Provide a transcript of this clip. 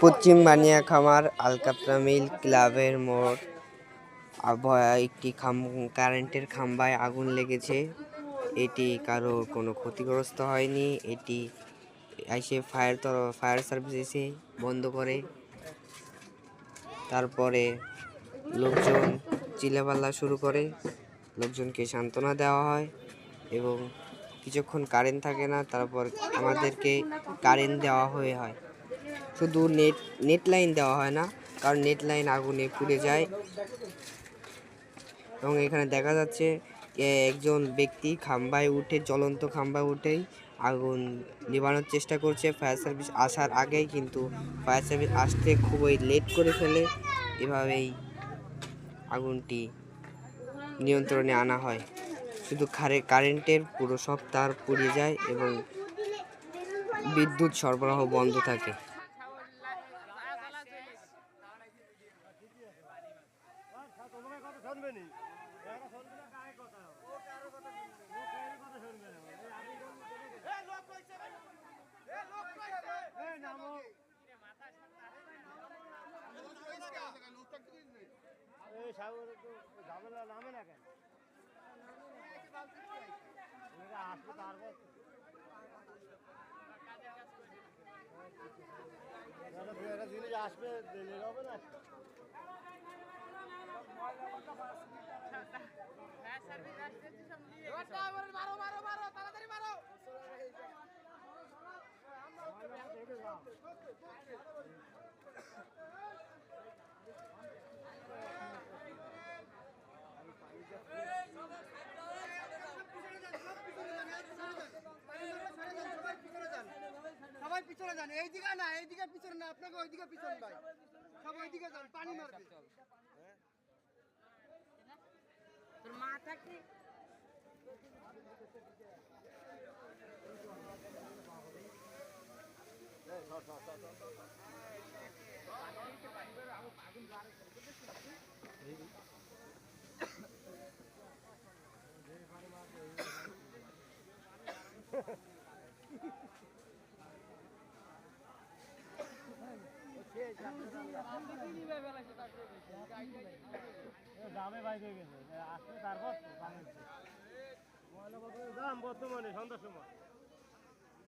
পশ্চিম বানিয়া খামার আলকাতরা মিল ক্লাবের মোড়। একটি কারেন্টের খাম্বায় আগুন লেগেছে। এটি কারো কোনো ক্ষতিগ্রস্ত হয়নি। এটি এসে ফায়ার সার্ভিস এসে বন্ধ করে। তারপরে লোকজন চিল্লাপাল্লা শুরু করে, লোকজনকে সান্ত্বনা দেওয়া হয় এবং কিছুক্ষণ কারেন্ট থাকে না। তারপর আমাদেরকে কারেন্ট দেওয়া হয়। শুধু নেট লাইন দেওয়া হয় না, কারণ নেট লাইন আগুনে পুড়ে যায়। এবং এখানে দেখা যাচ্ছে একজন ব্যক্তি জ্বলন্ত খাম্বায় উঠেই আগুন নিভানোর চেষ্টা করছে ফায়ার সার্ভিস আসার আগেই, কিন্তু ফায়ার সার্ভিস আসতে খুবই লেট করে ফেলে। এভাবেই আগুনটি নিয়ন্ত্রণে আনা হয়। শুধু কারেন্টের পুরো সব তার পুড়ে যায় এবং বিদ্যুৎ সরবরাহ বন্ধ থাকে। আসবে হবে না। সবাই পিছনে যান, এইদিকে না, এইদিকে পিছনে না, আপনাকে ওইদিকে পিছনে ভাই, সব ওইদিকে যান, পানি মারবে। তোর মাথা কি দামে বাইরে গেছে আসলে তারপর দাম বর্তমানে সন্ধ্যার সময়